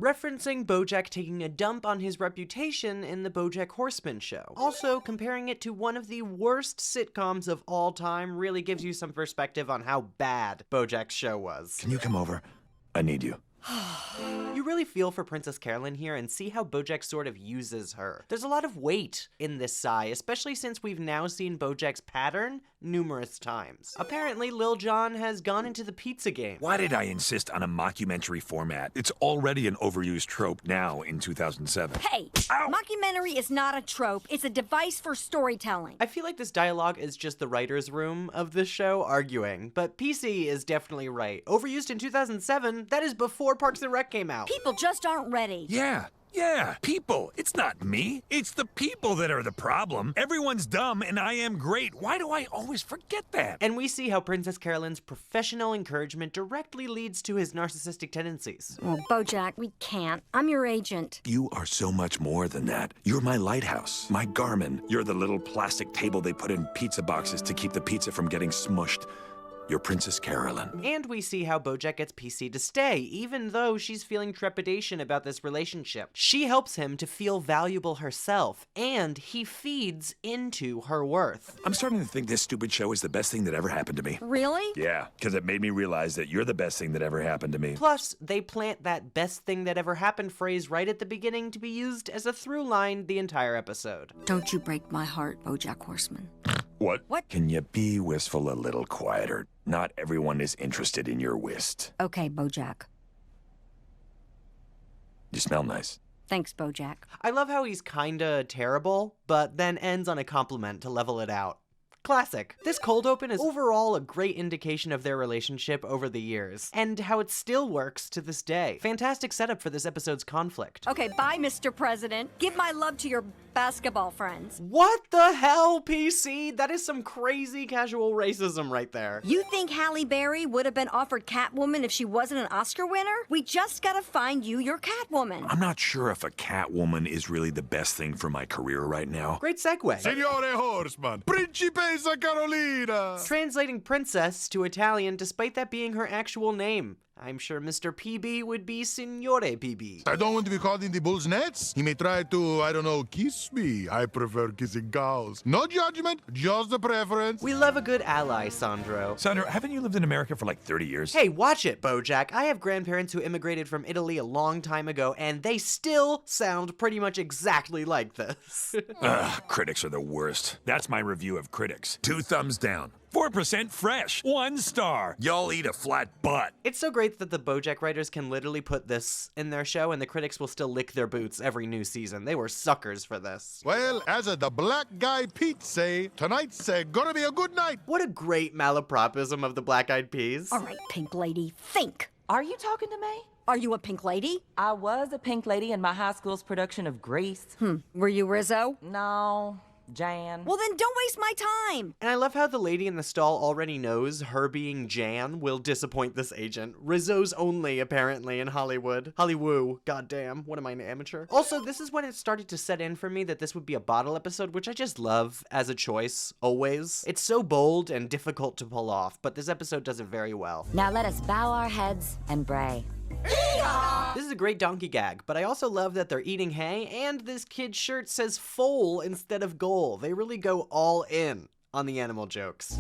referencing Bojack taking a dump on his reputation in the Bojack Horseman show. Also, comparing it to one of the worst sitcoms of all time really gives you some perspective on how bad Bojack's show was. Can you come over? I need you. You really feel for Princess Carolyn here and see how Bojack sort of uses her. There's a lot of weight in this sigh, especially since we've now seen Bojack's pattern numerous times. Apparently, Lil Jon has gone into the pizza game. Why did I insist on a mockumentary format? It's already an overused trope now in 2007. Hey, Ow! Mockumentary is not a trope. It's a device for storytelling. I feel like this dialogue is just the writer's room of this show arguing, but PC is definitely right. Overused in 2007, that is before Parks and Rec came out. People just aren't ready. Yeah, people. It's not me. It's the people that are the problem. Everyone's dumb and I am great. Why do I always forget that? And we see how Princess Carolyn's professional encouragement directly leads to his narcissistic tendencies. Well, Bojack, we can't. I'm your agent. You are so much more than that. You're my lighthouse, my Garmin. You're the little plastic table they put in pizza boxes to keep the pizza from getting smushed. You're Princess Carolyn. And we see how Bojack gets PC to stay, even though she's feeling trepidation about this relationship. She helps him to feel valuable herself, and he feeds into her worth. I'm starting to think this stupid show is the best thing that ever happened to me. Really? Yeah, because it made me realize that you're the best thing that ever happened to me. Plus, they plant that best thing that ever happened phrase right at the beginning to be used as a through line the entire episode. Don't you break my heart, Bojack Horseman. What? What? Can you be wistful a little quieter? Not everyone is interested in your whist. Okay, Bojack. You smell nice. Thanks, Bojack. I love how he's kinda terrible, but then ends on a compliment to level it out. Classic. This cold open is overall a great indication of their relationship over the years, and how it still works to this day. Fantastic setup for this episode's conflict. Okay, bye, Mr. President. Give my love to your basketball friends. What the hell, PC? That is some crazy casual racism right there. You think Halle Berry would have been offered Catwoman if she wasn't an Oscar winner? We just gotta find you your Catwoman. I'm not sure if a Catwoman is really the best thing for my career right now. Great segue. Signore Horseman, Principessa Carolina! Translating princess to Italian despite that being her actual name. I'm sure Mr. PB would be Signore PB. I don't want to be caught in the bull's nets. He may try to, I don't know, kiss me. I prefer kissing cows. No judgment, just a preference. We love a good ally, Sandro. Sandra, haven't you lived in America for like 30 years? Hey, watch it, Bojack. I have grandparents who immigrated from Italy a long time ago, and they still sound pretty much exactly like this. Ugh, critics are the worst. That's my review of critics. 2 thumbs down. 4% fresh. 1 star. Y'all eat a flat butt. It's so great that the Bojack writers can literally put this in their show and the critics will still lick their boots every new season. They were suckers for this. Well, as the black guy Pete say, tonight's gonna be a good night. What a great malapropism of the Black Eyed Peas. All right, Pink Lady, think. Are you talking to me? Are you a Pink Lady? I was a pink lady in my high school's production of Grease. Were you Rizzo? No, Jan. Well, then don't waste my time. And I love how the lady in the stall already knows her being Jan will disappoint this agent. Rizzo's only, apparently, in Hollywood. Hollywoo. Goddamn, what am I, an amateur? Also, this is when it started to set in for me that this would be a bottle episode, which I just love as a choice, always. It's so bold and difficult to pull off, but this episode does it very well. Now let us bow our heads and bray. This is a great donkey gag, but I also love that they're eating hay, and this kid's shirt says foal instead of goal. They really go all in on the animal jokes.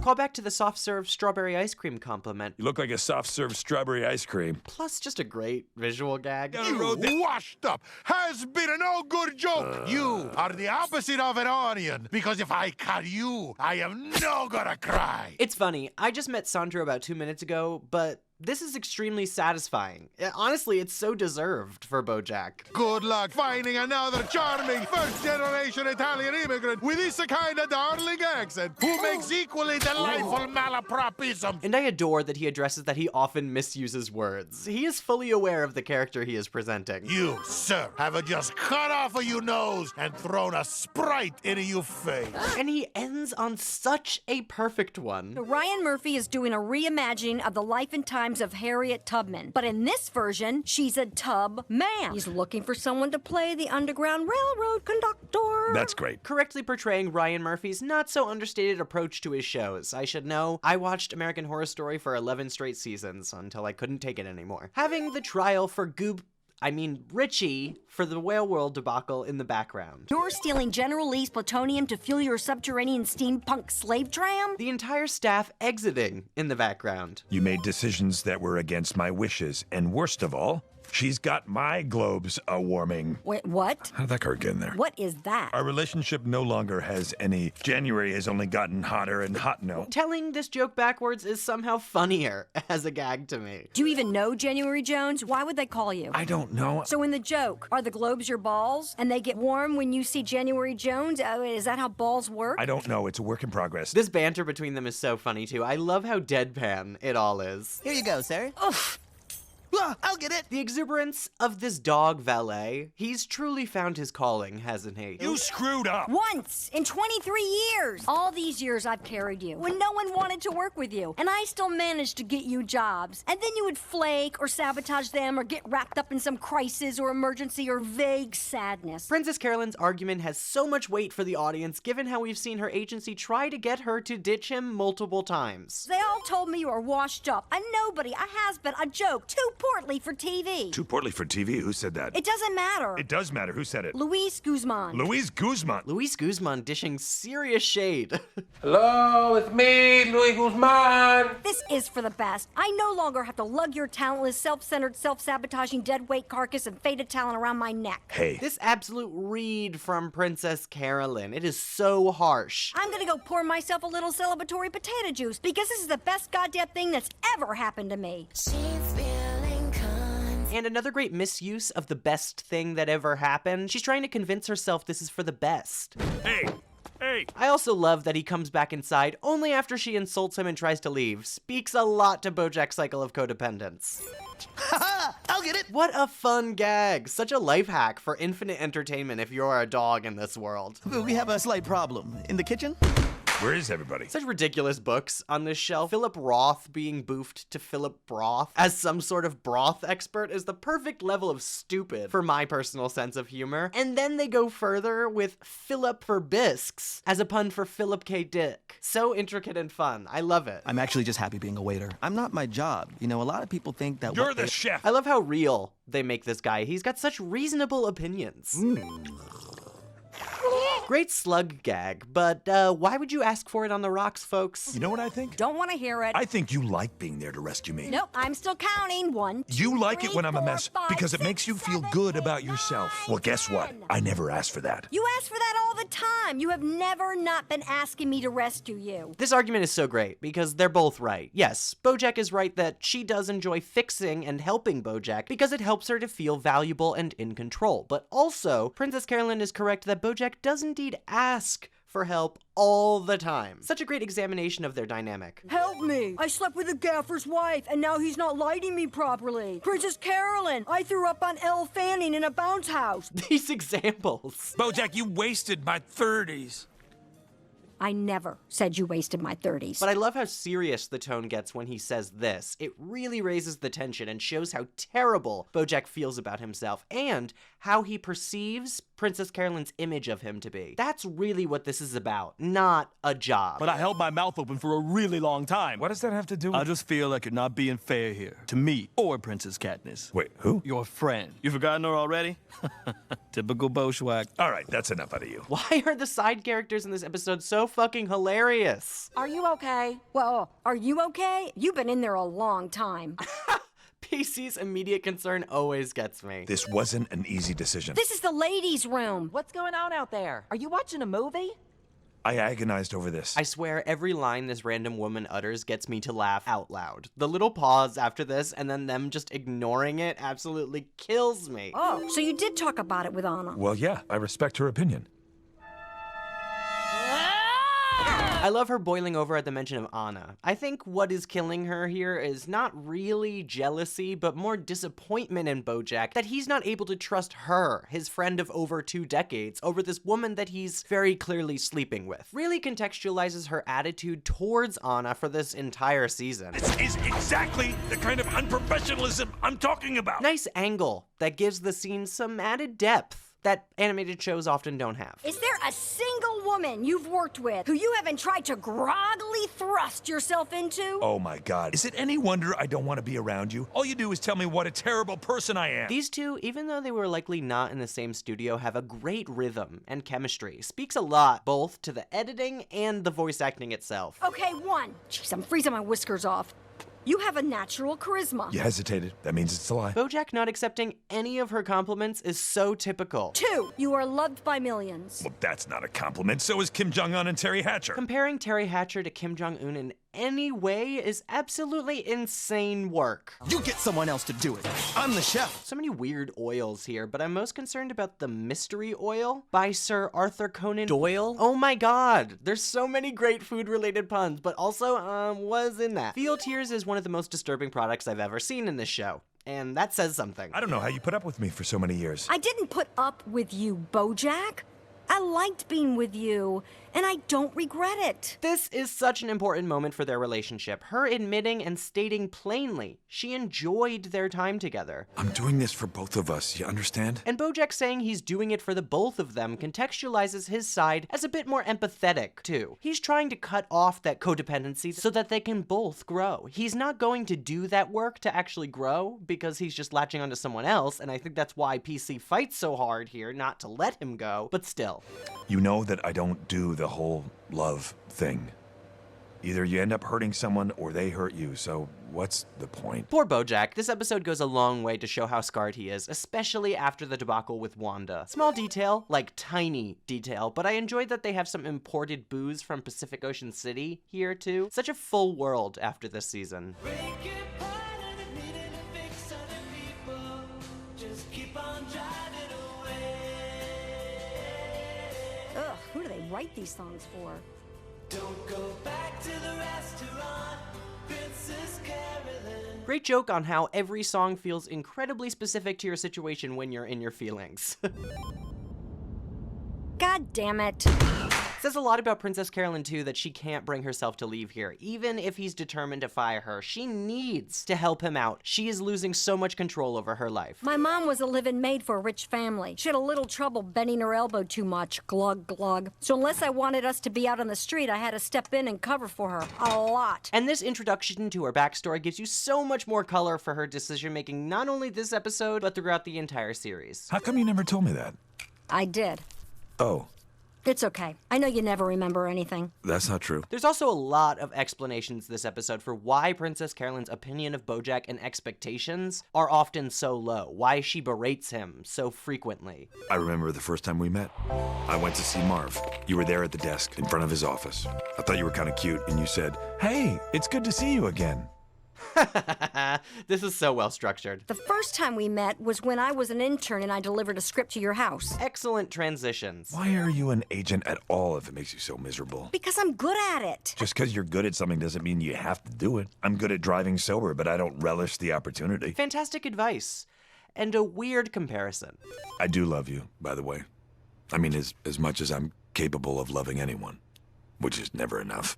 Call back to the soft serve strawberry ice cream compliment. You look like a soft serve strawberry ice cream. Plus just a great visual gag. You washed up, has been a no good joke. You are the opposite of an onion, because if I cut you, I am no gonna cry. It's funny, I just met Sandro about 2 minutes ago, but this is extremely satisfying. Honestly, it's so deserved for Bojack. Good luck finding another charming first-generation Italian immigrant with this kind of darling accent who makes equally delightful malapropism. And I adore that he addresses that he often misuses words. He is fully aware of the character he is presenting. You, sir, have just cut off of your nose and thrown a Sprite into your face. And he ends on such a perfect one. Ryan Murphy is doing a reimagining of the life and times crimes of Harriet Tubman. But in this version, she's a tub man. He's looking for someone to play the Underground Railroad conductor. That's great. Correctly portraying Ryan Murphy's not-so-understated approach to his shows. I should know, I watched American Horror Story for 11 straight seasons until I couldn't take it anymore. Having the trial for Richie for the Whale World debacle in the background. You're stealing General Lee's plutonium to fuel your subterranean steampunk slave tram? The entire staff exiting in the background. You made decisions that were against my wishes, and worst of all, she's got my globes a-warming. Wait, what? How did that card get in there? What is that? Our relationship no longer has any. January has only gotten hotter and hot, no. Telling this joke backwards is somehow funnier as a gag to me. Do you even know January Jones? Why would they call you? I don't know. So in the joke, are the globes your balls? And they get warm when you see January Jones? Is that how balls work? I don't know. It's a work in progress. This banter between them is so funny too. I love how deadpan it all is. Here you go, sir. Oof. I'll get it. The exuberance of this dog valet, he's truly found his calling, hasn't he? You screwed up. Once in 23 years. All these years I've carried you when no one wanted to work with you. And I still managed to get you jobs. And then you would flake or sabotage them or get wrapped up in some crisis or emergency or vague sadness. Princess Carolyn's argument has so much weight for the audience given how we've seen her agency try to get her to ditch him multiple times. They all told me you are washed up, a nobody, a has-been, a joke, too portly for TV. Too portly for TV? Who said that? It doesn't matter. It does matter. Who said it? Luis Guzman. Luis Guzman. Luis Guzman dishing serious shade. Hello, it's me, Luis Guzman. This is for the best. I no longer have to lug your talentless, self-centered, self-sabotaging, dead-weight carcass and faded talent around my neck. Hey. This absolute read from Princess Carolyn. It is so harsh. I'm gonna go pour myself a little celebratory potato juice because this is the best goddamn thing that's ever happened to me. And another great misuse of the best thing that ever happened. She's trying to convince herself this is for the best. Hey. Hey. I also love that he comes back inside only after she insults him and tries to leave. Speaks a lot to Bojack's cycle of codependence. Haha, I'll get it. What a fun gag. Such a life hack for infinite entertainment if you're a dog in this world. We have a slight problem. In the kitchen? Where is everybody? Such ridiculous books on this shelf. Philip Roth being boofed to Philip Broth as some sort of broth expert is the perfect level of stupid for my personal sense of humor. And then they go further with Philip for Bisques as a pun for Philip K. Dick. So intricate and fun. I love it. I'm actually just happy being a waiter. I'm not my job. You know, a lot of people think that You're the chef. I love how real they make this guy. He's got such reasonable opinions. Great slug gag, but why would you ask for it on the rocks, folks? You know what I think? Don't want to hear it. I think you like being there to rescue me. Nope, I'm still counting. 1, 2, You like it 3, when I'm a 4, mess 5, because it 6, makes you feel 7, good 8, about yourself. 9, Well, guess what? 10. I never asked for that. You ask for that all the time. You have never not been asking me to rescue you. This argument is so great because they're both right. Yes, Bojack is right that she does enjoy fixing and helping Bojack because it helps her to feel valuable and in control. But also, Princess Carolyn is correct that Bojack does indeed ask for help all the time. Such a great examination of their dynamic. Help me! I slept with the gaffer's wife, and now he's not lighting me properly. Princess Carolyn! I threw up on Elle Fanning in a bounce house. These examples. Bojack, you wasted my 30s. I never said you wasted my 30s. But I love how serious the tone gets when he says this. It really raises the tension and shows how terrible Bojack feels about himself and how he perceives Princess Carolyn's image of him to be. That's really what this is about, not a job. But I held my mouth open for a really long time. What does that have to do with... I just feel like you're not being fair here. To me or Princess Katniss. Wait, who? Your friend. You forgotten her already? Typical Bojack. All right, that's enough out of you. Why are the side characters in this episode so fucking hilarious? Are you okay? Well, are you okay? You've been in there a long time. PC's immediate concern always gets me. This wasn't an easy decision. This is the ladies' room. What's going on out there? Are you watching a movie? I agonized over this. I swear every line this random woman utters gets me to laugh out loud. The little pause after this and then them just ignoring it absolutely kills me. Oh, so you did talk about it with Anna. Well, yeah, I respect her opinion. I love her boiling over at the mention of Anna. I think what is killing her here is not really jealousy, but more disappointment in Bojack that he's not able to trust her, his friend of over 2 decades, over this woman that he's very clearly sleeping with. Really contextualizes her attitude towards Anna for this entire season. This is exactly the kind of unprofessionalism I'm talking about. Nice angle that gives the scene some added depth that animated shows often don't have. Is there a single woman you've worked with who you haven't tried to groggily thrust yourself into? Oh my God. Is it any wonder I don't want to be around you? All you do is tell me what a terrible person I am. These two, even though they were likely not in the same studio, have a great rhythm and chemistry. Speaks a lot, both to the editing and the voice acting itself. Okay, 1. Jeez, I'm freezing my whiskers off. You have a natural charisma. You hesitated. That means it's a lie. Bojack not accepting any of her compliments is so typical. 2. You are loved by millions. Well, that's not a compliment. So is Kim Jong-un and Terry Hatcher. Comparing Terry Hatcher to Kim Jong-un in any way is absolutely insane work. You get someone else to do it. I'm the chef. So many weird oils here, but I'm most concerned about the mystery oil by Sir Arthur Conan Doyle. Oh my God, there's so many great food-related puns, but also, what is in that? Feel Tears is one of the most disturbing products I've ever seen in this show, and that says something. I don't know how you put up with me for so many years. I didn't put up with you, Bojack. I liked being with you, and I don't regret it. This is such an important moment for their relationship. Her admitting and stating plainly she enjoyed their time together. I'm doing this for both of us, you understand? And Bojack saying he's doing it for the both of them contextualizes his side as a bit more empathetic, too. He's trying to cut off that codependency so that they can both grow. He's not going to do that work to actually grow because he's just latching onto someone else, and I think that's why PC fights so hard here, not to let him go, but still. You know that I don't do the whole love thing. Either you end up hurting someone or they hurt you, so what's the point? Poor Bojack. This episode goes a long way to show how scarred he is, especially after the debacle with Wanda. Small detail, like tiny detail, but I enjoyed that they have some imported booze from Pacific Ocean City here too. Such a full world after this season. Ugh, who do they write these songs for? Don't go back to the restaurant, Princess Carolyn. Great joke on how every song feels incredibly specific to your situation when you're in your feelings. God damn it. Says a lot about Princess Carolyn too that she can't bring herself to leave here. Even if he's determined to fire her, she needs to help him out. She is losing so much control over her life. My mom was a live-in maid for a rich family. She had a little trouble bending her elbow too much. Glug, glug. So unless I wanted us to be out on the street, I had to step in and cover for her. A lot. And this introduction to her backstory gives you so much more color for her decision-making, not only this episode, but throughout the entire series. How come you never told me that? I did. Oh. It's okay. I know you never remember anything. That's not true. There's also a lot of explanations this episode for why Princess Carolyn's opinion of Bojack and expectations are often so low, why she berates him so frequently. I remember the first time we met. I went to see Marv. You were there at the desk in front of his office. I thought you were kind of cute, and you said, "Hey, it's good to see you again." This is so well structured. The first time we met was when I was an intern and I delivered a script to your house. Excellent transitions. Why are you an agent at all if it makes you so miserable? Because I'm good at it. Just because you're good at something doesn't mean you have to do it. I'm good at driving sober, but I don't relish the opportunity. Fantastic advice. And a weird comparison. I do love you, by the way. I mean, as much as I'm capable of loving anyone, which is never enough.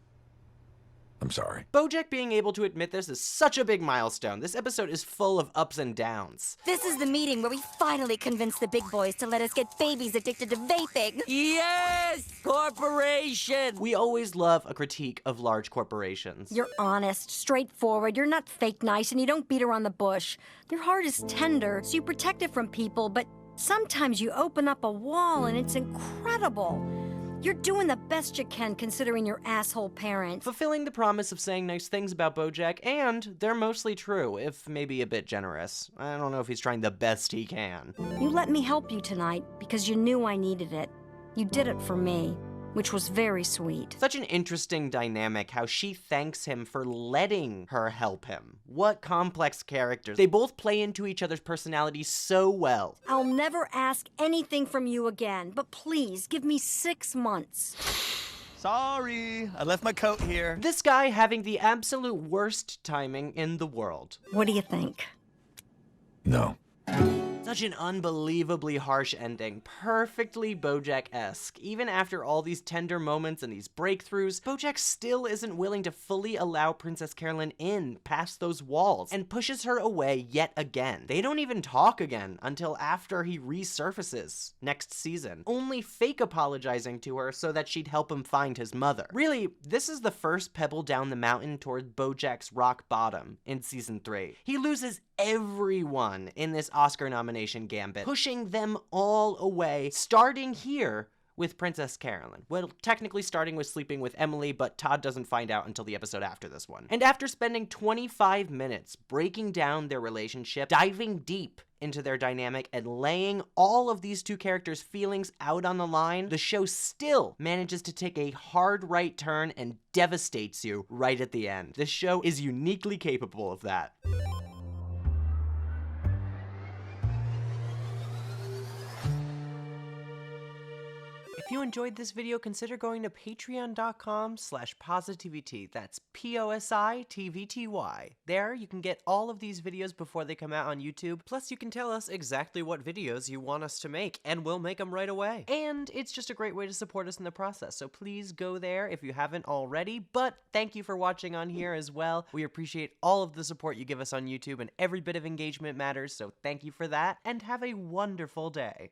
I'm sorry. Bojack being able to admit this is such a big milestone. This episode is full of ups and downs. This is the meeting where we finally convince the big boys to let us get babies addicted to vaping. Yes! Corporation! We always love a critique of large corporations. You're honest, straightforward, you're not fake nice, and you don't beat around the bush. Your heart is tender, so you protect it from people, but sometimes you open up a wall and it's incredible. You're doing the best you can considering your asshole parent. Fulfilling the promise of saying nice things about Bojack, and they're mostly true, if maybe a bit generous. I don't know if he's trying the best he can. You let me help you tonight because you knew I needed it. You did it for me, which was very sweet. Such an interesting dynamic, how she thanks him for letting her help him. What complex characters. They both play into each other's personalities so well. I'll never ask anything from you again, but please give me 6 months. Sorry, I left my coat here. This guy having the absolute worst timing in the world. What do you think? No. Such an unbelievably harsh ending, perfectly Bojack-esque. Even after all these tender moments and these breakthroughs, Bojack still isn't willing to fully allow Princess Carolyn in past those walls and pushes her away yet again. They don't even talk again until after he resurfaces next season, only fake apologizing to her so that she'd help him find his mother. Really, this is the first pebble down the mountain toward Bojack's rock bottom in season 3. He loses everyone in this Oscar nomination gambit, pushing them all away, starting here with Princess Carolyn. Well, technically starting with sleeping with Emily, but Todd doesn't find out until the episode after this one. And after spending 25 minutes breaking down their relationship, diving deep into their dynamic, and laying all of these two characters' feelings out on the line, the show still manages to take a hard right turn and devastates you right at the end. This show is uniquely capable of that. If you enjoyed this video, consider going to patreon.com/PosiTVty. That's PosiTVty. There, you can get all of these videos before they come out on YouTube. Plus, you can tell us exactly what videos you want us to make, and we'll make them right away. And it's just a great way to support us in the process, so please go there if you haven't already. But thank you for watching on here as well. We appreciate all of the support you give us on YouTube, and every bit of engagement matters, so thank you for that, and have a wonderful day.